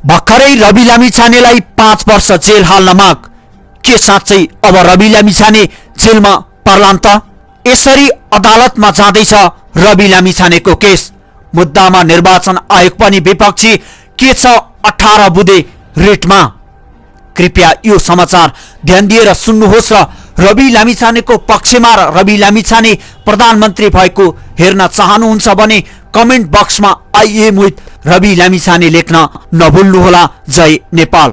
भर्खरै रवि लामिछानेलाई 5 वर्ष जेल हाल्न माग। के साँच्चै अब रवि लामिछाने जेलमा पर्लान् त? यसरी अदालतमा जाँदैछ रवि लामिछानेको केस। मुद्दामा निर्वाचन आयोग पनि विपक्षी। के छ 18 बुँदे रिटमा? कृपया यो समाचार ध्यान दिएर सुन्नुहोस् र रवि लामिछानेको पक्षमा र रवि लामिछाने प्रधानमन्त्री भएको हेर्न चाहनुहुन्छ भने कमेन्ट बक्समा I am with Ravi Lamichhane लेख्न नभुल्नुहोला। जय नेपाल।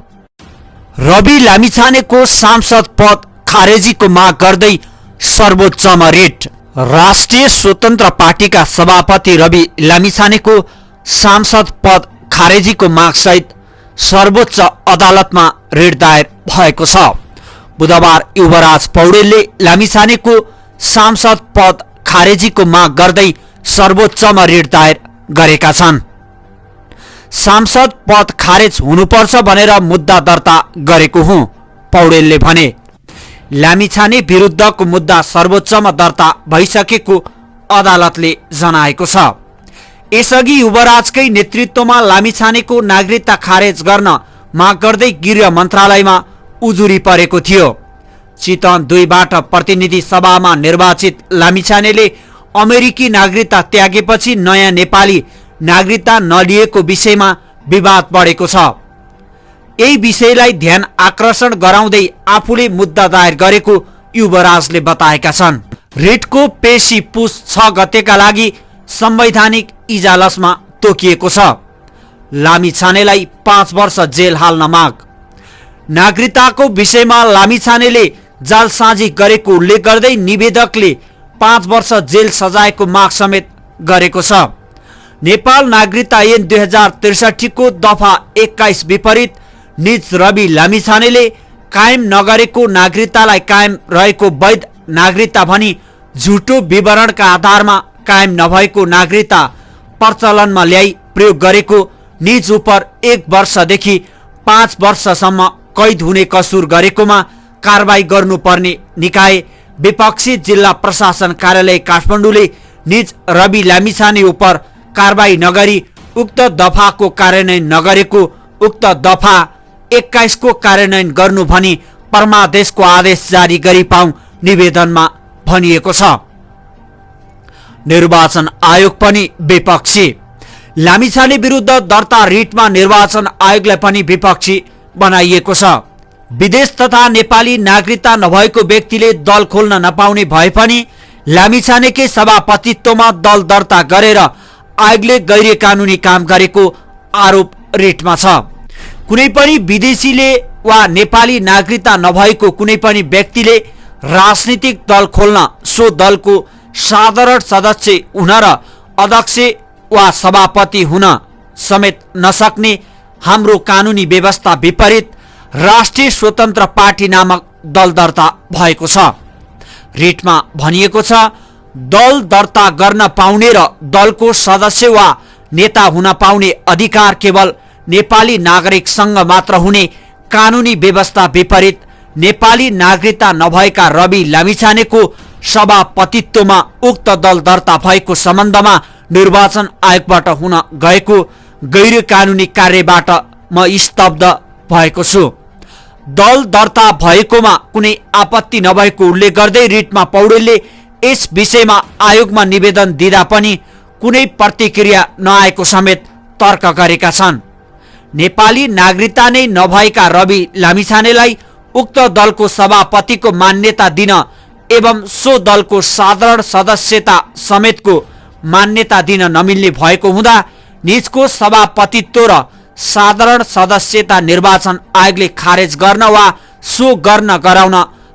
रवि लामिछानेको सांसद पद खारेजीको माग गर्दै सर्वोच्चमा रिट। राष्ट्रिय स्वतन्त्र पार्टीका सभापति रवि लामिछानेको सांसद पद खारेजीको मागसहित सर्वोच्च अदालतमा रिट दायर भएको छ। बुधबार युवराज पौडेलले लामिछानेको सांसद पद खारेजीको माग गर्दै सर्वोच्चमा रिट दायर गरेका छन्। सांसद पद खारेज हुनुपर्छ भनेर मुद्दा दर्ता गरेको हुँ, पौडेलले भने। लामिछाने विरुद्धको मुद्दा सर्वोच्चमा दर्ता भइसकेको अदालतले जनाएको छ। यसअघि युवराजकै नेतृत्वमा लामिछानेको नागरिकता खारेज गर्न माग गर्दै गृह मन्त्रालयमा उजुरी परेको थियो। चितवन 2 बाट प्रतिनिधि सभामा निर्वाचित लामिछानेले अमेरिकी नागरिकता त्यागेपछि नयाँ नेपाली नागरिकता नलिएको विषयमा विवाद बढेको छ। यही विषयलाई ध्यान आकर्षण गराउँदै आफूले मुद्दा दायर गरेको युवराजले बताएका छन्। रिटको पेशी पुस 6 गतेका लागि संवैधानिक इजलासमा तोकिएको छ। लामिछानेलाई 5 वर्ष जेल हाल्न माग। नागरिकताको विषयमा लामिछानेले जालसाजी गरेको उल्लेख गर्दै निवेदकले 5 वर्ष जेल सजायको माग समेत गरेको छ। नेपाल नागरिकता ऐन 2063 को दफा 21 विपरीत निज रवि लामिछानेले कायम नगरेको नागरिकतालाई कायम रहेको वैध नागरिकता भनी झुटो विवरणका आधारमा कायम नभएको नागरिकता प्रचलनमा ल्याई प्रयोग गरेको निज उप 1 वर्षदेखि 5 वर्षसम्म कैद हुने कसुर गरेकोमा कारबाही गर्नुपर्ने निकाय विपक्षी जिल्ला प्रशासन कार्यालय काठमाडौँले निज रवि लामिछाने उप कारबाही नगरी उक्त दफाको कार्यान्वयन नगरेको उक्त दफा 21 को कार्यान्वयन गर्नु भनी परमादेशको आदेश जारी गरी पाऊ निवेदनमा भनिएको छ। निर्वाचन आयोग पनि विपक्षी। लामिछाने विरुद्ध दर्ता रिटमा निर्वाचन आयोगलाई पनि विपक्षी बनाइएको छ। विदेश तथा नेपाली नागरिकता नभएको व्यक्तिले दल खोल्न नपाउने भए पनि लामिछानेकै सभापतित्वमा दल दर्ता गरेर आयोगले गैर कानुनी काम गरेको आरोप रिटमा छ। कुनै पनि विदेशीले वा नेपाली नागरिकता नभएको कुनै पनि व्यक्तिले राजनीतिक दल खोल्न सो दलको साधारण सदस्य हुन र अध्यक्ष वा सभापति हुन समेत नसक्ने हाम्रो कानुनी व्यवस्था विपरीत राष्ट्रिय स्वतन्त्र पार्टी नामक दल दर्ता भएको छ। रिटमा भनिएको छ, दल दर्ता गर्न पाउने र दलको सदस्य वा नेता हुन पाउने अधिकार केवल नेपाली नागरिकसँग मात्र हुने कानुनी व्यवस्था विपरीत नेपाली नागरिकता नभएका रवि लामिछानेको सभापतित्वमा उक्त दल दर्ता भएको सम्बन्धमा निर्वाचन आयोगबाट हुन गएको गैर कानुनी कार्यबाट म स्तब्ध भएको छु। दल दर्ता भएकोमा कुनै आपत्ति नभएको उल्लेख गर्दै रिटमा पौडेलले यस विषयमा आयोगमा निवेदन दिँदा पनि कुनै प्रतिक्रिया नआएको समेत तर्क गरेका छन्। नेपाली नागरिकता नै नभएका रवि लामिछानेलाई उक्त दलको सभापतिको मान्यता दिन एवं सो दलको साधारण सदस्यता समेतको मान्यता दिन नमिल्ने भएको हुँदा निजको सभापतित्व र साधारण सदस्यता निर्वाचन आयोगले खारेज गर्न वा सो गर्न गराउन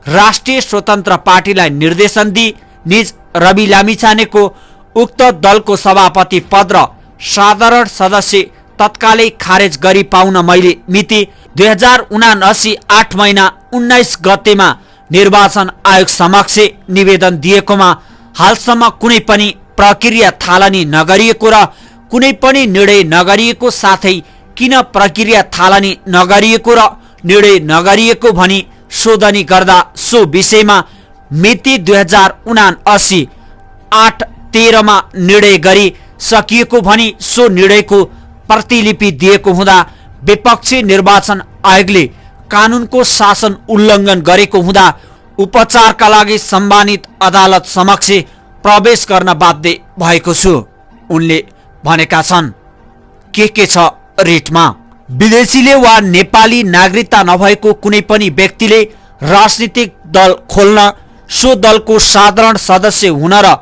राष्ट्रिय स्वतन्त्र पार्टीलाई निर्देशन दिई निज रवि लामिछानेको उक्त दलको सभापति पद र साधारण सदस्य तत्कालै खारेज गरी पाउन मैले मिति 2079 8 महिना 19 गतेमा निर्वाचन आयोग समक्ष निवेदन दिएकोमा हालसम्म कुनै पनि प्रक्रिया थालनी नगरिएको र कुनै पनि निर्णय नगरिएको साथै किन प्रक्रिया थालनी नगरिएको र निर्णय नगरिएको भनी सोधनी गर्दा सो विषयमा मिति 2079 8 13 मा निर्णय गरी सकिएको भनी सो निर्णयको प्रतिलिपि दिएको हुँदा विपक्षी निर्वाचन आयोगले कानुनको शासन उल्लङ्घन गरेको हुँदा उपचारका लागि सम्मानित अदालत समक्ष प्रवेश गर्न बाध्य भएको छु। उनले भनेका छन्। के छ रिटमा? विदेशीले वा नेपाली नागरिकता नभएको कुनै पनि व्यक्तिले राजनीतिक दल खोल्न, सो दलको साधारण सदस्य हुन र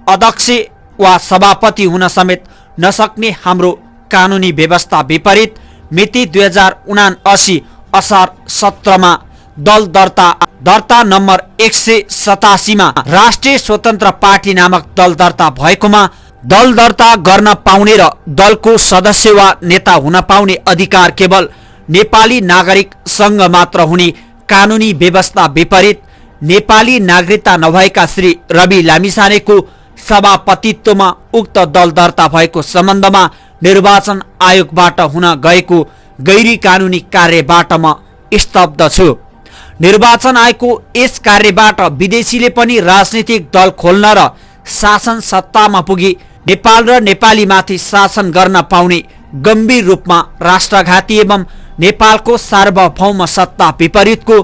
अध्यक्ष वा सभापति हुन समेत नसक्ने हाम्रो कानुनी व्यवस्था विपरीत मिति 2079 असार 17 मा दल दर्ता नम्बर 187 मा राष्ट्रिय स्वतन्त्र पार्टी नामक दल दर्ता भएकोमा दल दर्ता गर्न पाउने र दलको सदस्य वा नेता हुन पाउने अधिकार केवल नेपाली नागरिक संघ मात्र हुने कानुनी व्यवस्था विपरीत नेपाली नागरिकता नभएका श्री रवि लामिछानेको सभापतित्वमा उक्त दल दर्ता भएको सम्बन्धमा निर्वाचन आयोगबाट हुन गएको गैरी कानुनी कार्यबाट म स्तब्ध छु। निर्वाचन आयोगको यस कार्यबाट विदेशीले पनि राजनीतिक दल खोल्न र शासन सत्तामा पुगी नेपाल र नेपालीमाथि शासन गर्न पाउने गम्भीर रूपमा राष्ट्रघाती एवं नेपालको सार्वभौम सत्ता विपरीतको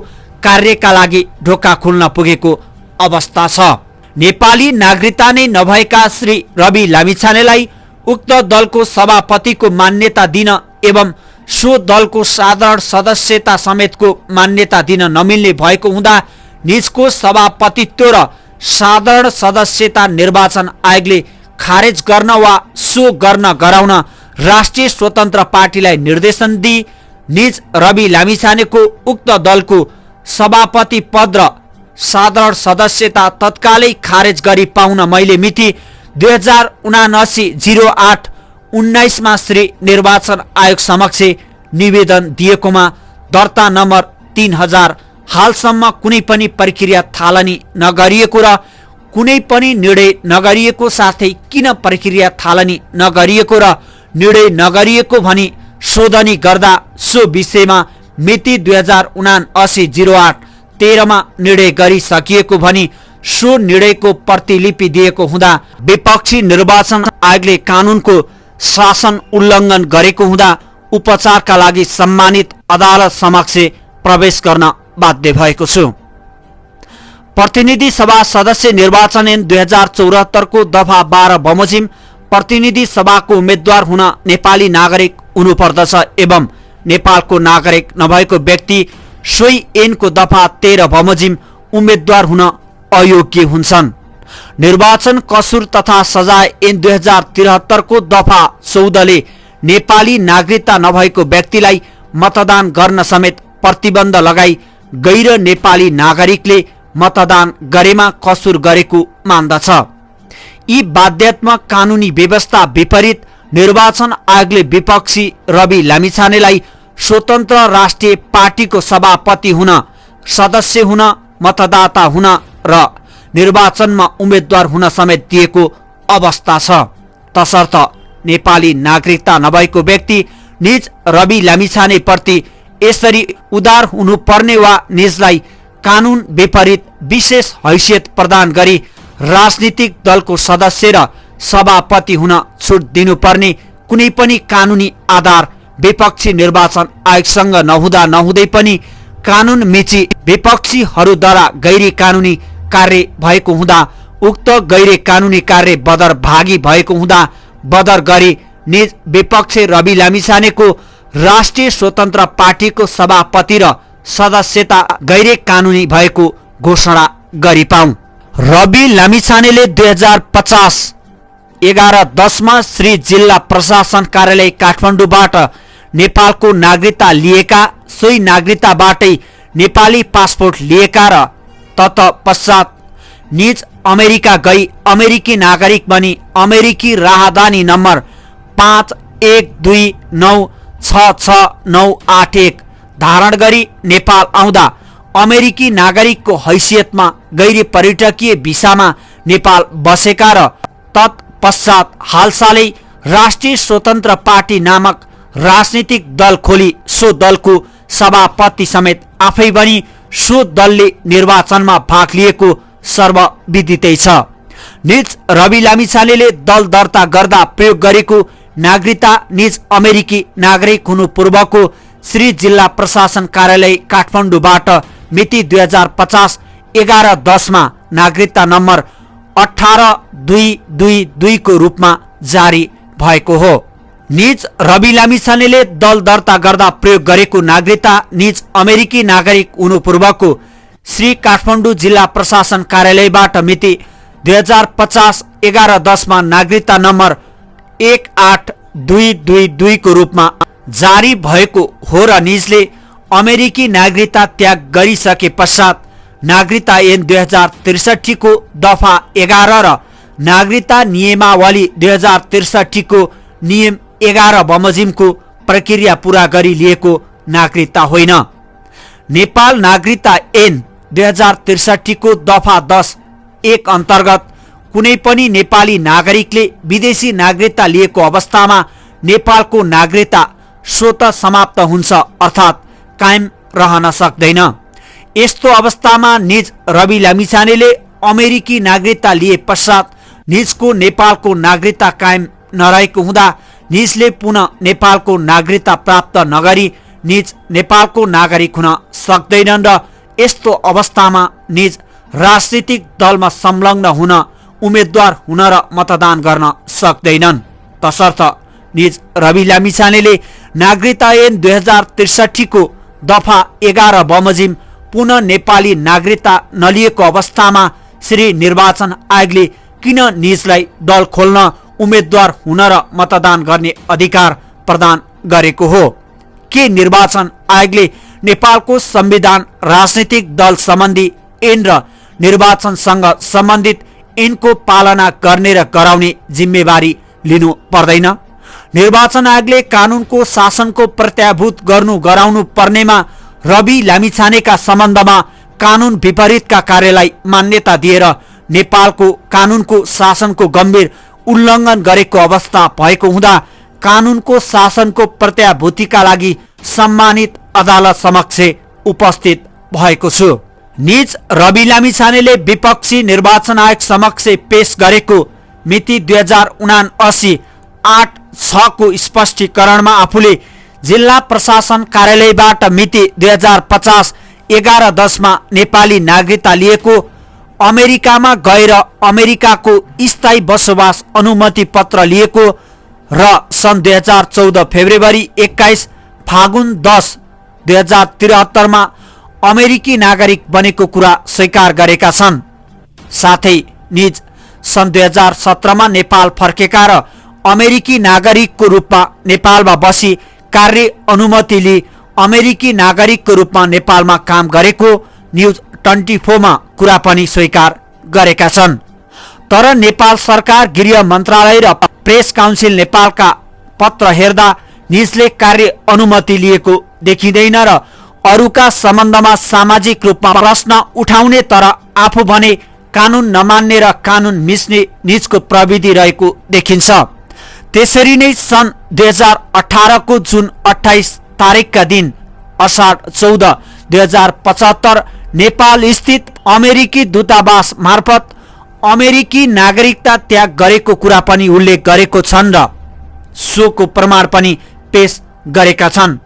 कार्यका लागि ढोका खुल्न पुगेको अवस्था छ। नेपाली नागरिकता नै नभएका श्री रवि लामिछानेलाई उक्त दलको सभापतिको मान्यता दिन एवं सो दलको साधारण सदस्यता समेतको मान्यता दिन नमिल्ने भएको हुँदा निजको सभापतित्व र साधारण सदस्यता निर्वाचन आयोगले खारेज गर्न वा सो गर्न गराउन राष्ट्रिय स्वतन्त्र पार्टीलाई निर्देशन दिई निज रवि लामिछानेको उक्त दलको सभापति पद र साधारण सदस्यता तत्कालै खारेज गरी पाउन मैले मिति 2079/08/19 मा श्री निर्वाचन आयोग समक्ष निवेदन दिएकोमा दर्ता नम्बर 3000 हालसम्म कुनै पनि प्रक्रिया थालनी नगरिएको र कुनै पनि निर्णय नगरिएको साथै किन प्रक्रिया थालनी नगरिएको र निर्णय नगरिएको भनी शोधनी गर्दा सो विषयमा मिति 2079/08/13 मा निर्णय गरिसकिएको भनी सो निर्णयको प्रतिलिपि दिएको हुँदा विपक्षी निर्वाचन आयोगले कानुनको शासन उल्लङ्घन गरेको हुँदा उपचारका लागि सम्मानित अदालत समक्ष प्रवेश गर्न बाध्य भएको छु। प्रतिनिधि सभा सदस्य निर्वाचन ऐन 2074 को दफा 12 बमोजिम प्रतिनिधि सभाको उम्मेद्वार हुन नेपाली नागरिक हुनुपर्दछ एवं नेपालको नागरिक नभएको व्यक्ति सोही ऐनको दफा 13 बमोजिम उम्मेद्वार हुन अयोग्य हुन्छन्। निर्वाचन कसुर तथा सजाय ऐन 2073 को दफा 14 ले नेपाली नागरिकता नभएको व्यक्तिलाई मतदान गर्न समेत प्रतिबन्ध लगाई गैर नेपाली नागरिकले मतदान गरेमा कसुर गरेको मान्दछ। यी बाध्यात्मक कानुनी व्यवस्था विपरीत निर्वाचन आयोगले विपक्षी रवि लामिछानेलाई स्वतन्त्र राष्ट्रिय पार्टीको सभापति हुन, सदस्य हुन, मतदाता हुन र निर्वाचनमा उम्मेद्वार हुन समेत दिएको अवस्था छ। तसर्थ नेपाली नागरिकता नभएको व्यक्ति निज रवि लामिछाने प्रति यसरी उदार हुनुपर्ने वा निजलाई कानुन विपरीत विशेष हैसियत प्रदान गरी राजनीतिक दलको सदस्य र सभापति हुन छुट दिनुपर्ने कुनै पनि कानुनी आधार विपक्षी निर्वाचन आयोगसँग नहुँदा नहुँदै पनि कानुन मिची विपक्षीहरूद्वारा गैर कानुनी कार्य भएको हुँदा उक्त गैर कानुनी कार्य बदर भागी भएको हुँदा बदर गरी निज विपक्ष रवि लामिछानेको राष्ट्रिय स्वतन्त्र पार्टीको सभापति र सदस्यता गैर कानुनी भएको घोषणा गरी पाऊँ। रवि लामिछानेले 2050 11/10 मा श्री जिल्ला प्रशासन कार्यालय काठमाडौँबाट नेपालको नागरिकता लिएका, सोही नागरिकताबाटै नेपाली पासपोर्ट लिएका र तत्पश्चात निज अमेरिका गई अमेरिकी नागरिक बनी अमेरिकी राहदानी नम्बर 5129666981 धारण गरी नेपाल आउँदा अमेरिकी नागरिकको हैसियतमा गैर पर्यटकीय भिसामा नेपाल बसेका र तत्पश्चात हालसालै राष्ट्रिय स्वतन्त्र पार्टी नामक राजनीतिक दल खोली सो दलको सभापति समेत आफै बनी सो दलले निर्वाचनमा भाग लिएको सर्वविदितै छ। निज रवि लामिछानेले दल दर्ता गर्दा प्रयोग गरेको नागरिकता निज अमेरिकी नागरिक हुनु पूर्वको श्री जिल्ला प्रशासन कार्यालय काठमाडौँबाट मिति 2050 11/10 मा नागरिकता नम्बर 18222 को रूपमा जारी भएको हो। निज रवि लामिछानेले दल दर्ता गर्दा प्रयोग गरेको नागरिकता निज अमेरिकी नागरिक हुनु पूर्वको श्री काठमाडौँ जिल्ला प्रशासन कार्यालयबाट मिति 2050 11/10 मा नागरिकता नम्बर 18222 को रूपमा जारी भएको हो र निजले अमेरिकी नागरिकता त्याग गरिसके पश्चात नागरिकता ऐन 2063 को दफा 11 र नागरिकता नियमावली 2063 को नियम 11 बमोजिमको प्रक्रिया पूरा गरी लिएको नागरिकता होइन। नेपाल नागरिकता ऐन 2063 को दफा 10(1) अन्तर्गत कुनै पनि नेपाली नागरिकले विदेशी नागरिकता लिएको अवस्थामा नेपालको नागरिकता स्वतः समाप्त हुन्छ अर्थात् कायम रहन सक्दैन। यस्तो अवस्थामा निज रवि लामिछानेले अमेरिकी नागरिकता लिए पश्चात निजको नेपालको नागरिकता कायम नरहेको हुँदा निजले पुनः नेपालको नागरिकता प्राप्त नगरी निज नेपालको नागरिक हुन सक्दैनन् र यस्तो अवस्थामा निज राजनीतिक दलमा संलग्न हुन, उम्मेद्वार हुन र मतदान गर्न सक्दैनन्। तसर्थ निज रवि लामिछानेले नागरिकता ऐन 2063 को दफा 11 बमोजिम पुनः नेपाली नागरिकता नलिएको अवस्थामा श्री निर्वाचन आयोगले किन निजलाई दल खोल्न, उम्मेद्वार हुन र मतदान गर्ने अधिकार प्रदान गरेको हो? के निर्वाचन आयोगले नेपालको संविधान, राजनीतिक दल सम्बन्धी ऐन र निर्वाचनसँग सम्बन्धित ऐनको पालना गर्ने र गराउने जिम्मेवारी लिनु पर्दैन? निर्वाचन आयोगले कानुनको शासनको प्रत्याभूत गर्नु गराउनु पर्नेमा रवि लामिछानेका सम्बन्धमा कानुन विपरीतका कार्यलाई मान्यता दिएर नेपालको कानुनको शासनको गम्भीर उल्लङ्घन गरेको अवस्था भएको हुँदा कानुनको शासनको प्रत्याभूतिका लागि सम्मानित अदालत समक्ष उपस्थित भएको छु। निज रवि लामिछानेले विपक्षी निर्वाचन आयोग समक्ष पेश गरेको मिति 2079 8/6 को स्पष्टीकरणमा आफूले जिल्ला प्रशासन कार्यालयबाट मिति 2050 11/10 मा नेपाली नागरिकता लिएको, अमेरिकामा गएर अमेरिकाको स्थायी बसोबास अनुमति पत्र लिएको र सन् 2014 फेब्रुअरी 21 फागुन 10 2073 मा अमेरिकी नागरिक बनेको कुरा स्वीकार गरेका छन्। साथै निज सन् 2017 मा नेपाल फर्केका र अमेरिकी नागरिकको रूपमा नेपालमा बसी कार्य अनुमति लिई अमेरिकी नागरिकको रूपमा नेपालमा काम गरेको न्युज 24 मा कुरा पनि स्वीकार गरेका छन्। तर नेपाल सरकार, गृह मन्त्रालय र प्रेस काउन्सिल नेपालका पत्र हेर्दा निजले कार्य अनुमति लिएको देखिँदैन र अरूका सम्बन्धमा सामाजिक रूपमा प्रश्न उठाउने तर आफू भने कानुन नमान्ने र कानुन मिच्ने निजको प्रविधि रहेको देखिन्छ। त्यसरी नै सन् 2018 को जुन 28 तारिकका दिन असाढ 14 2075 नेपाल स्थित अमेरिकी दूतावास मार्फत अमेरिकी नागरिकता त्याग गरेको कुरा पनि उल्लेख गरेको छन् र सोको प्रमाण पनि पेश गरेका छन्।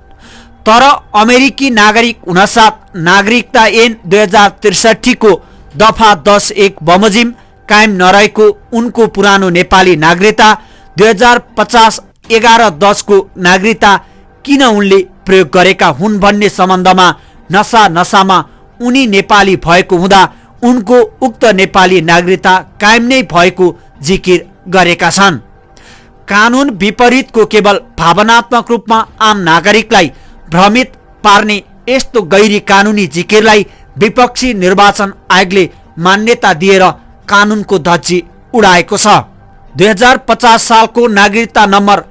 तर अमेरिकी नागरिक हुनसाथ नागरिकता ऐन 2063 को दफा 10(1) बमोजिम कायम नरहेको उनको पुरानो नेपाली नागरिकता 2050 11/10 को नागरिकता किन उनले प्रयोग गरेका हुन् भन्ने सम्बन्धमा नसामा उनी नेपाली भएको हुँदा उनको उक्त नेपाली नागरिकता कायम नै भएको जिकिर गरेका छन्। कानुन विपरीतको केवल भावनात्मक रूपमा आम नागरिकलाई भ्रमित पार्ने यस्तो गैरी कानुनी जिकिरलाई विपक्षी निर्वाचन आयोगले मान्यता दिएर कानुनको धज्जी उडाएको छ। 2050 सालको नागरिकता नम्बर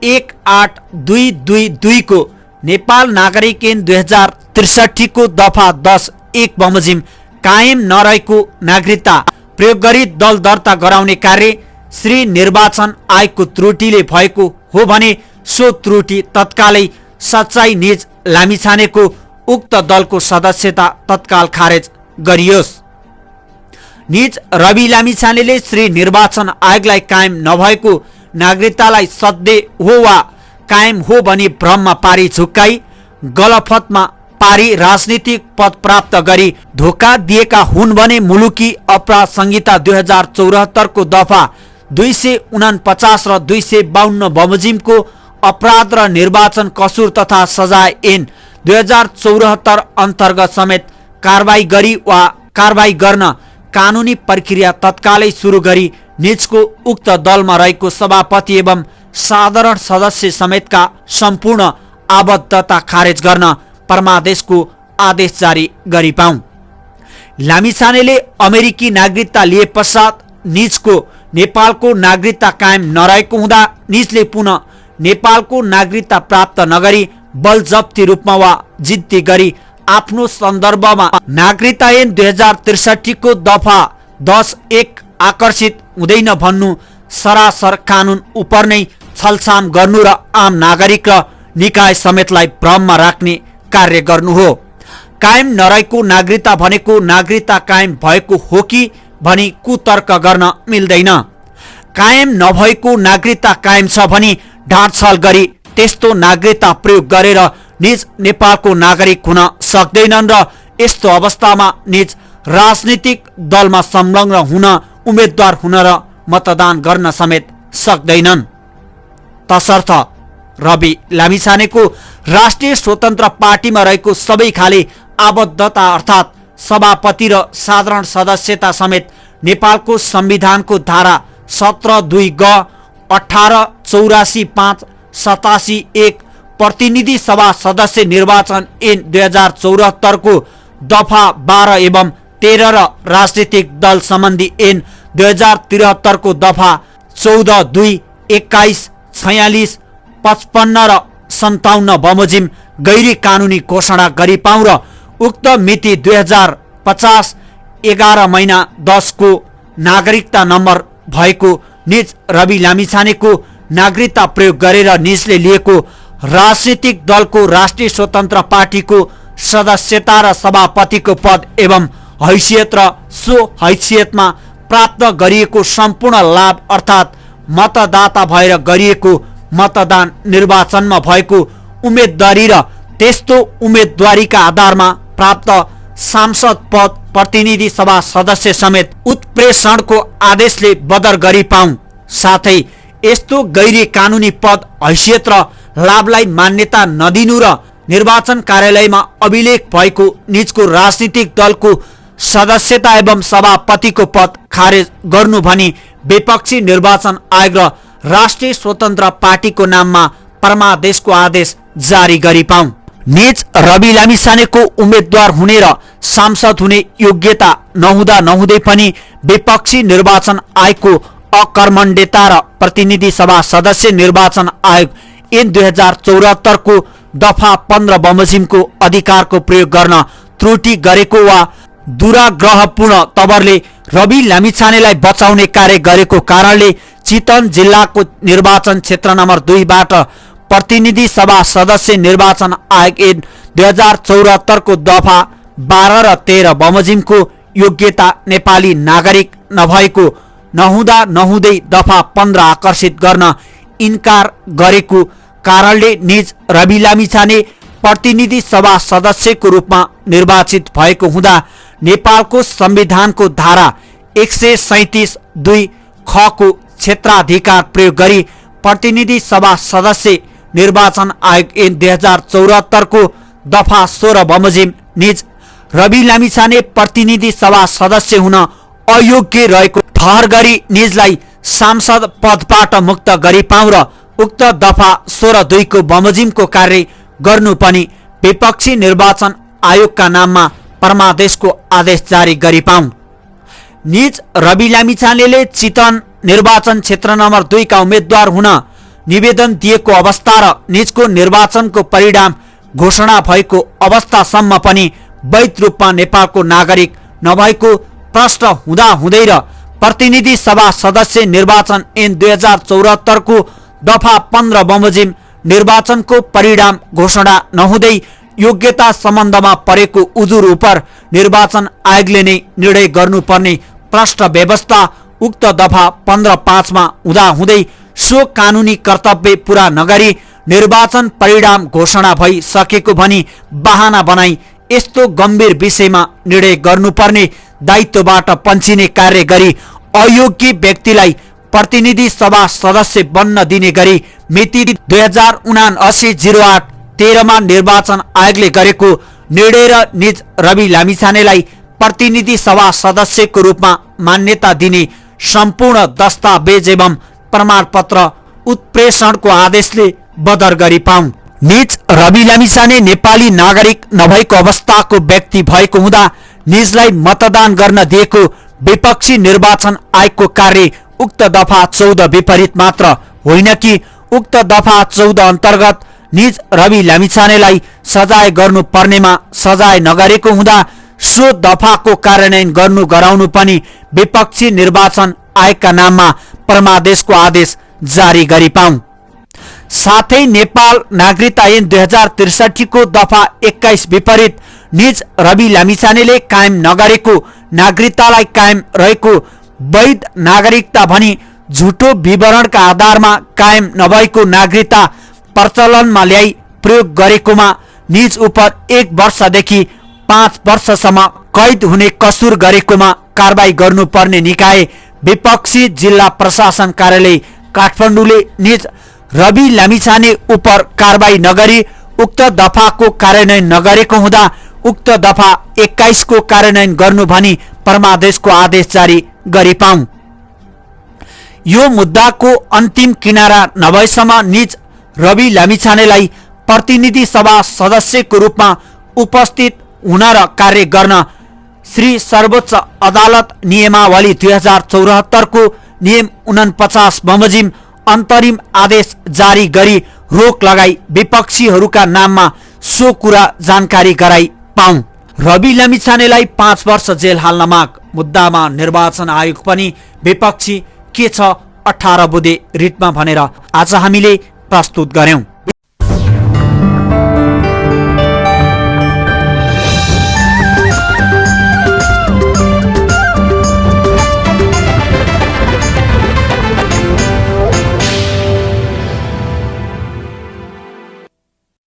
18222 को नेपाल नागरिक ऐन 2063 को दफा 10(1) बमोजिम कायम नरहेको नागरिकता प्रयोग गरी दल दर्ता गराउने कार्य श्री निर्वाचन आयोगको त्रुटिले भएको हो भने सो त्रुटि तत्कालै सच्चाई निज लामिछानेको उक्त दलको सदस्यता तत्काल खारेज गरियोस्। निज रवि लामिछानेले श्री निर्वाचन आयोगलाई कायम नभएको नागरिकतालाई सधैँ हो वा कायम हो भनी भ्रममा पारी झुक्काई गलफतमा पारी राजनीतिक पद प्राप्त गरी धोका दिएका हुन् भने मुलुकी अपराध संहिता 2074 को दफा 249 र 252 बमोजिमको अपराध र निर्वाचन कसुर तथा सजाय ऐन 2074 अन्तर्गत समेत कारबाही गरी वा कारबाही गर्न कानुनी प्रक्रिया तत्कालै सुरु गरी निजको उक्त दलमा रहेको सभापति एवं साधारण सदस्य समेतका सम्पूर्ण आबद्धता खारेज गर्न परमादेशको आदेश जारी गरी पाऊँ। लामिछानेले अमेरिकी नागरिकता लिए पश्चात निजको नेपालको नागरिकता कायम नरहेको हुँदा निजले पुनः नेपालको नागरिकता प्राप्त नगरी बलजफ्ती रूपमा वा जिद्दी गरी आफ्नो सन्दर्भमा नागरिकता ऐन 2063 को दफा 10(1) आकर्षित हुँदैन भन्नु सरासर कानुन उप नै छलछाम गर्नु र आम नागरिक र निकाय समेतलाई भ्रममा राख्ने कार्य गर्नु हो। कायम नरहेको नागरिकता भनेको नागरिकता कायम भएको हो कि भनी कुतर्क गर्न मिल्दैन। कायम नभएको नागरिकता कायम छ भनी ढाँटछल गरी त्यस्तो नागरिकता प्रयोग गरेर निज नेपालको नागरिक हुन सक्दैनन् र यस्तो अवस्थामा निज राजनीतिक दलमा संलग्न हुन उम्मेद्वार हुन र मतदान गर्न समेत सक्दैनन्। तसर्थ रवि लामिछानेको राष्ट्रिय स्वतन्त्र पार्टीमा रहेको सबै खाले आबद्धता अर्थात् सभापति र साधारण सदस्यता समेत नेपालको संविधानको धारा 17(2) ग 18, 84, 5, 87, 1 प्रतिनिधि सभा सदस्य निर्वाचन ऐन 2074 को दफा 12 एवं 13 र राजनीतिक दल सम्बन्धी ऐन 2073 को दफा 14, 2, 21, 46, 55 र 57 बमोजिम गैरी कानुनी घोषणा गरी पाऊँ र उक्त मिति 2050 11 महिना 10 को नागरिकता नम्बर भएको निज रवि लामिछानेको नागरिकता प्रयोग गरेर निजले लिएको राजनीतिक दलको राष्ट्रिय स्वतन्त्र पार्टीको सदस्यता र सभापतिको पद एवं हैसियत र सो हैसियतमा प्राप्त गरिएको सम्पूर्ण लाभ अर्थात् मतदाता भएर गरिएको मतदान निर्वाचनमा भएको उम्मेदवारी र त्यस्तो उम्मेदवारीका आधारमा प्राप्त सांसद पद प्रतिनिधि सभा सदस्य समेत उत्प्रेषणको आदेशले बदर गरी पाऊँ। साथै यस्तो गैरी कानुनी पद हैसियत र लाभलाई मान्यता नदिनु र निर्वाचन कार्यालयमा अभिलेख भएको निजको राजनीतिक दलको सदस्यता एवं सभापतिको पद खारेज गर्नु भनी विपक्षी निर्वाचन आयोग र राष्ट्रिय स्वतन्त्र पार्टीको नाममा परमादेशको आदेश जारी गरी पाऊँ। निज रवि लामिछानेको उम्मेद्वार हुने र सांसद हुने योग्यता नहुँदा नहुँदै पनि विपक्षी निर्वाचन आयोगको अकर्मण्यता र प्रतिनिधि सभा सदस्य निर्वाचन आयोग ऐन 2074 को दफा 15 बमोजिमको अधिकारको प्रयोग गर्न त्रुटि गरेको वा दुराग्रहपूर्ण तवरले रवि लामिछानेलाई बचाउने कार्य गरेको कारणले चितवन जिल्लाको निर्वाचन क्षेत्र नम्बर 2 बाट प्रतिनिधि सभा सदस्य निर्वाचन आयोग ऐन 2074 को दफा 12 र 13 बमोजिमको योग्यता नेपाली नागरिक नभएको नहुँदा नहुँदै दफा 15 आकर्षित गर्न इन्कार गरेको कारणले निज रवि लामिछाने प्रतिनिधि सभा सदस्यको रूपमा निर्वाचित भएको हुँदा नेपालको संविधानको धारा 137(2) ख को क्षेत्राधिकार प्रयोग गरी प्रतिनिधि सभा सदस्य निर्वाचन आयोग ऐन 2074 को दफा 16 बमोजिम निज रवि लामिछाने प्रतिनिधि सभा सदस्य हुन अयोग्य रहेको ठहर गरी निजलाई सांसद पदबाट मुक्त गरी पाऊँ र उक्त दफा 16(2) को बमोजिमको कार्य गर्नु पनि विपक्षी निर्वाचन आयोगका नाममा परमादेशको आदेश जारी गरी पाऊँ। निज रवि लामिछानेले चितवन निर्वाचन क्षेत्र नम्बर 2 का उम्मेद्वार हुन निवेदन दिएको अवस्था र निजको निर्वाचनको परिणाम घोषणा भएको अवस्थासम्म पनि वैध रूपमा नेपालको नागरिक नभएको प्रश्न हुँदा हुँदै र प्रतिनिधि सभा सदस्य निर्वाचन ऐन 2074 को दफा 15 बमोजिम निर्वाचनको परिणाम घोषणा नहुँदै योग्यता सम्बन्धमा परेको उजुर उप निर्वाचन आयोगले नै निर्णय गर्नुपर्ने प्रश्न व्यवस्था उक्त दफा 15(5) मा हुँदा हुँदै सो कानुनी कर्तव्य पूरा नगरी निर्वाचन परिणाम घोषणा भइसकेको भनी बहाना बनाई यस्तो गम्भीर विषयमा निर्णय गर्नुपर्ने दायित्वबाट पन्छिने कार्य गरी अयोग्य व्यक्तिलाई प्रतिनिधि सभा सदस्य बन्न दिने गरी मिति 2079/08/13 निर्वाचन आयोगले गरेको निर्णय र निज रवि लामिछानेलाई प्रतिनिधि सभा सदस्यको रूपमा मान्यता दिने सम्पूर्ण दस्तावेज एवं प्रमाणपत्र उत्प्रेषणको आदेशले बदर गरी पाउन्। निज रवि लामिछाने नेपाली नागरिक नभएको अवस्थाको व्यक्ति भएको हुँदा निजलाई मतदान गर्न दिएको विपक्षी निर्वाचन आयोगको कार्य उक्त दफा 14 विपरीत मात्र होइन कि उक्त दफा 14 अन्तर्गत निज रवि लामिछानेलाई सजाय गर्नु पर्नेमा सजाय नगरेको हुँदा सो दफाको कार्यान्वयन गर्नु गराउनु पनि विपक्षी निर्वाचन आयोगका नाममा परमादेशको आदेश जारी गरी पाउन्। साथै नेपाल नागरिकता ऐन 2063 को दफा 21 विपरीत निज रवि लामिछानेले कायम नगरेको नागरिकतालाई कायम रहेको वैध नागरिकता भनी झुटो विवरणका आधारमा कायम नभएको नागरिकता प्रचलनमा ल्याई प्रयोग गरेकोमा निज उप 1 वर्षदेखि 5 वर्षसम्म कैद हुने कसुर गरेकोमा कारबाही गर्नुपर्ने निकाय विपक्षी जिल्ला प्रशासन कार्यालय काठमाडौँले निज रवि लामिछाने उप कारबाही नगरी उक्त दफाको कार्यान्वयन नगरेको हुँदा उक्त दफा 21 को कार्यान्वयन गर्नु भनी परमादेशको आदेश जारी गरी पाउन्। यो मुद्दाको अन्तिम किनारा नभएसम्म निज रवि लामिछानेलाई प्रतिनिधि सभा सदस्यको रूपमा उपस्थित हुन र कार्य गर्न श्री सर्वोच्च अदालत नियमावली 2074 को नियम 49 बमोजिम अन्तरिम आदेश जारी गरी रोक लगाई विपक्षीहरूका नाममा सो कुरा जानकारी गराई पाउन्। रवि लामिछानेलाई 5 वर्ष जेल हाल्न माग मुद्दामा निर्वाचन आयोग पनि विपक्षी के छ 18 बुँदे रिटमा भनेर आज हामीले प्रस्तुत गर्यौं।